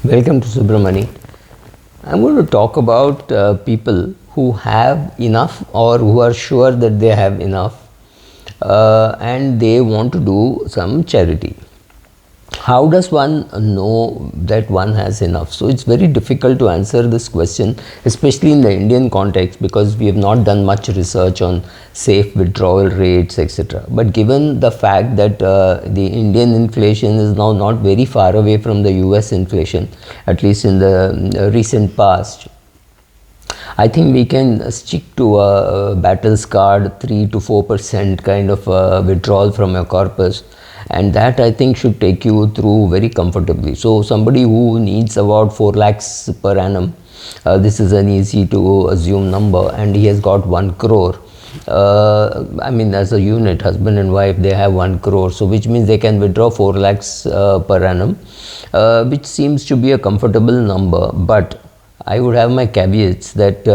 Welcome to Subramani. I'm going to talk about people who have enough or who are sure that they have enough and they want to do some charity. How does one know that one has enough? So it's very difficult to answer this question, especially in the Indian context, because we have not done much research on safe withdrawal rates, etc. But given the fact that the Indian inflation is now not very far away from the US inflation, at least in the recent past, I think we can stick to a battle scarred 3 to 4% kind of withdrawal from your corpus, and that I think should take you through very comfortably. So somebody who needs about 4 lakhs per annum, this is an easy to assume number, and he has got 1 crore. I mean, as a unit, husband and wife, they have 1 crore, so which means they can withdraw 4 lakhs per annum, which seems to be a comfortable number. But I would have my caveats that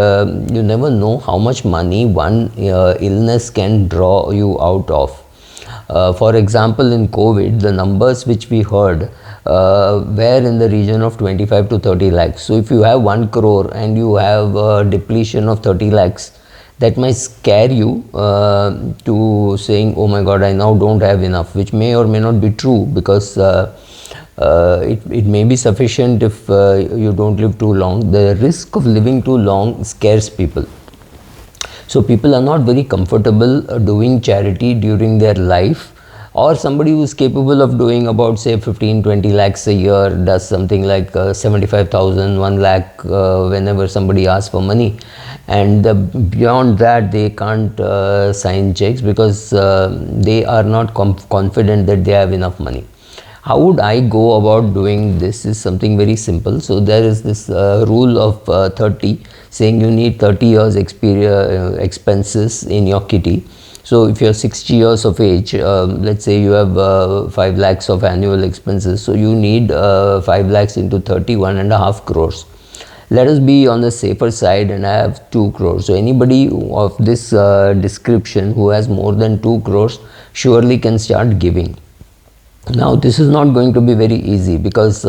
you never know how much money one illness can draw you out of. For example, in COVID, the numbers which we heard were in the region of 25 to 30 lakhs. So if you have 1 crore and you have a depletion of 30 lakhs, that might scare you to saying, oh my God, I now don't have enough, which may or may not be true, because it may be sufficient if you don't live too long. The risk of living too long scares people. So people are not very comfortable doing charity during their life, or somebody who is capable of doing about say 15-20 lakhs a year does something like 75,000, 1 lakh whenever somebody asks for money, and beyond that they can't sign checks because they are not confident that they have enough money. How would I go about doing this is something very simple. So there is this rule of 30, saying you need 30 years expenses in your kitty. So if you're 60 years of age, let's say you have 5 lakhs of annual expenses, so you need 5 lakhs into 30, 1.5 crores. Let us be on the safer side and I have 2 crores. So anybody of this description who has more than 2 crores surely can start giving. Now this is not going to be very easy, because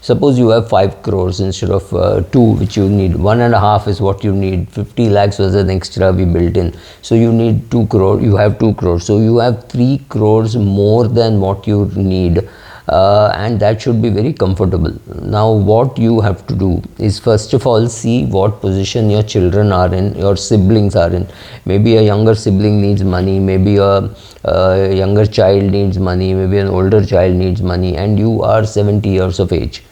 suppose you have 5 crores instead of 2 which you need. 1.5 is what you need. 50 lakhs was an extra we built in, so you need 2 crore. You have 2 crores, so you have 3 crores more than what you need, and that should be very comfortable. Now what you have to do is, first of all, see what position your children are in, your siblings are in. Maybe a younger sibling needs money, maybe a younger child needs money, maybe an older child needs money, and you are 70 years of age,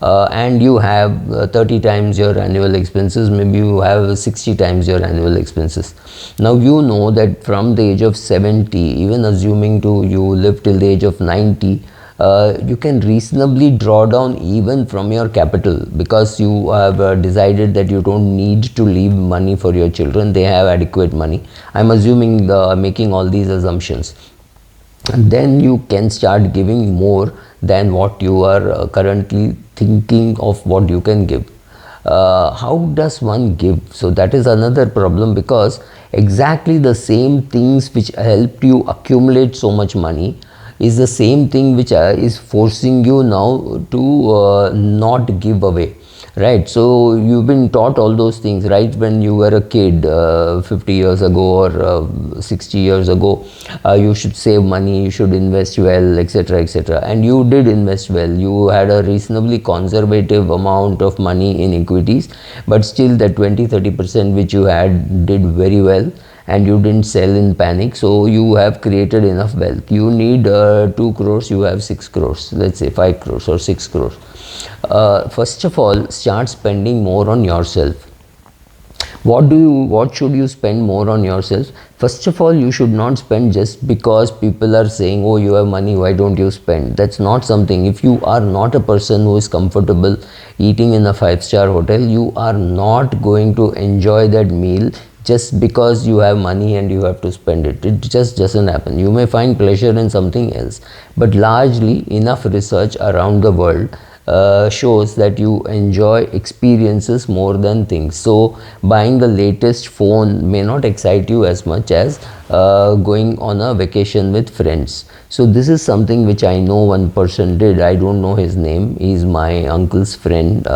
and you have 30 times your annual expenses, maybe you have 60 times your annual expenses. Now you know that from the age of 70, even assuming to you live till the age of 90, you can reasonably draw down even from your capital, because you have decided that you don't need to leave money for your children. They have adequate money. I'm assuming making all these assumptions. And then you can start giving more than what you are currently thinking of what you can give. How does one give? So that is another problem, because exactly the same things which helped you accumulate so much money is the same thing which is forcing you now to not give away, right? So you've been taught all those things right when you were a kid, 50 years ago or 60 years ago. You should save money, you should invest well, etc., etc. And you did invest well. You had a reasonably conservative amount of money in equities, but still that 20-30% which you had did very well, and you didn't sell in panic, so you have created enough wealth. You need 2 crores, you have 6 crores, let's say 5 crores or 6 crores. First of all, start spending more on yourself. What should you spend more on yourself? First of all, you should not spend just because people are saying, oh, you have money, why don't you spend? That's not something. If you are not a person who is comfortable eating in a 5-star hotel, you are not going to enjoy that meal just because you have money and you have to spend it. It just doesn't happen. You may find pleasure in something else, but largely enough research around the world shows that you enjoy experiences more than things. So buying the latest phone may not excite you as much as going on a vacation with friends. So this is something which I know one person did. I don't know his name. He's my uncle's friend,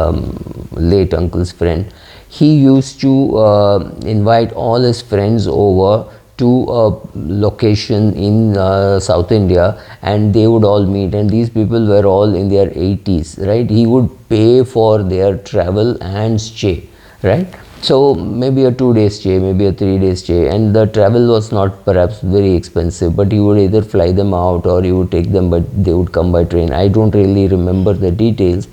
late uncle's friend. He used to invite all his friends over to a location in South India, and they would all meet, and these people were all in their 80s, right? He would pay for their travel and stay, right? So maybe a 2-day stay, maybe a 3-day stay, and the travel was not perhaps very expensive, but he would either fly them out or he would take them, but they would come by train. I don't really remember the details,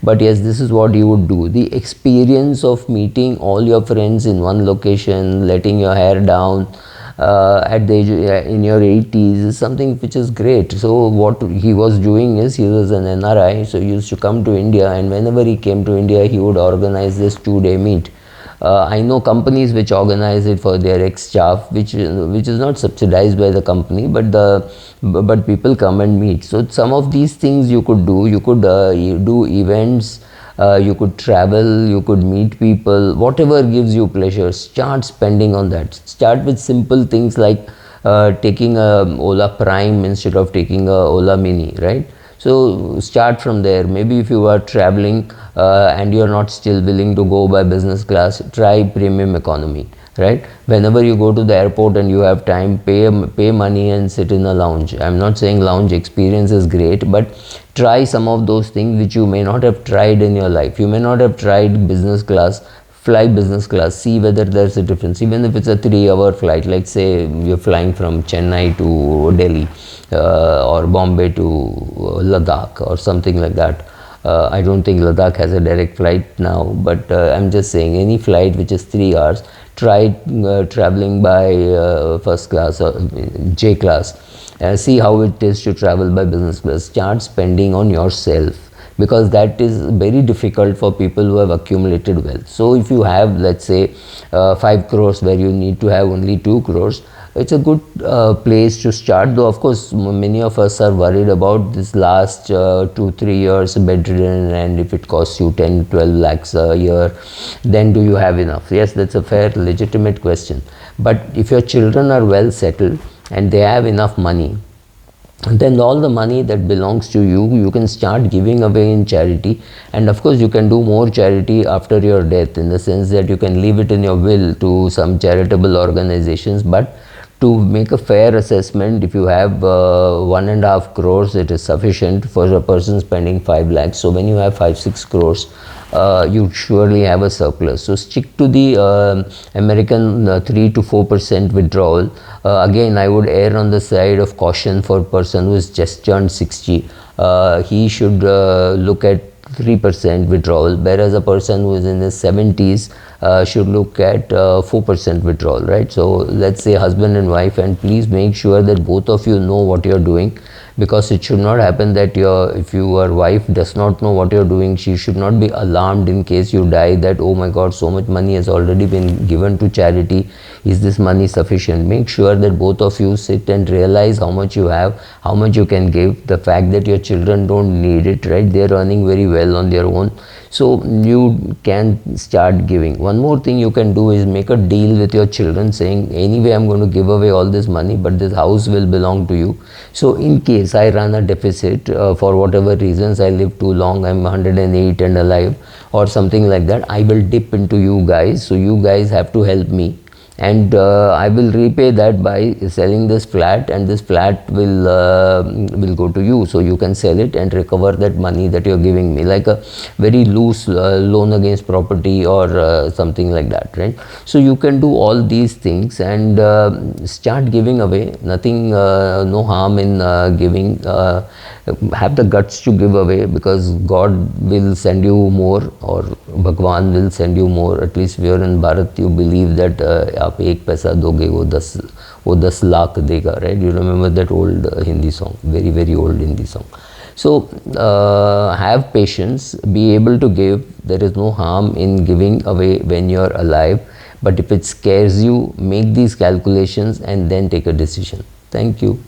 but yes, this is what you would do. The experience of meeting all your friends in one location, letting your hair down at the age in your 80s is something which is great. So what he was doing is, he was an NRI, so he used to come to India, and whenever he came to India, he would organize this 2-day meet. I know companies which organize it for their ex-staff, which is not subsidized by the company, but people come and meet. So some of these things you could do. You could do events, you could travel, you could meet people, whatever gives you pleasure. Start spending on that. Start with simple things like taking a Ola Prime instead of taking a Ola Mini, right? So start from there. Maybe if you are traveling and you are not still willing to go by business class, try premium economy, right? Whenever you go to the airport and you have time, pay money and sit in a lounge. I'm not saying lounge experience is great, but try some of those things which you may not have tried in your life. You may not have tried business class. Fly business class, see whether there's a difference. Even if it's a 3-hour flight, like say you're flying from Chennai to Delhi or Bombay to Ladakh or something like that. I don't think Ladakh has a direct flight now, but I'm just saying any flight which is 3 hours, try traveling by first class or J class. See how it is to travel by business class. Start spending on yourself, because that is very difficult for people who have accumulated wealth. So if you have, let's say 5 crores where you need to have only 2 crores, it's a good place to start. Though of course many of us are worried about this last 2-3 years bedridden, and if it costs you 10-12 lakhs a year, then do you have enough? Yes, that's a fair legitimate question. But if your children are well settled and they have enough money, then all the money that belongs to you, you can start giving away in charity. And of course you can do more charity after your death, in the sense that you can leave it in your will to some charitable organizations. But to make a fair assessment, if you have 1.5 crores, it is sufficient for a person spending 5 lakhs. So when you have 5-6 crores, you surely have a surplus. So stick to the American 3 to 4% withdrawal. Again, I would err on the side of caution for a person who has just turned 60. He should look at 3% withdrawal, whereas a person who is in his 70s should look at 4% withdrawal, right? So let's say husband and wife, and please make sure that both of you know what you're doing, because it should not happen that if your wife does not know what you're doing, she should not be alarmed in case you die, that oh my god, so much money has already been given to charity, is this money sufficient? Make sure that both of you sit and realize how much you have, how much you can give, the fact that your children don't need it, right? They're earning very well on their own, so you can start giving. One more thing you can do is make a deal with your children, saying anyway I'm going to give away all this money, but this house will belong to you. So in case I run a deficit for whatever reasons, I live too long, I'm 108 and alive or something like that, I will dip into you guys, so you guys have to help me, and I will repay that by selling this flat, and this flat will go to you, so you can sell it and recover that money that you're giving me, like a very loose loan against property or something like that, right? So you can do all these things and start giving away. Nothing, no harm in giving. Have the guts to give away, because God will send you more, or Bhagwan will send you more. At least if you're in Bharat, you believe that आप एक पैसा दोगे वो 10 लाख देगा, right? You remember that old Hindi song, very very old Hindi song. So have patience, be able to give. There is no harm in giving away when you're alive, but if it scares you, make these calculations and then take a decision. Thank you.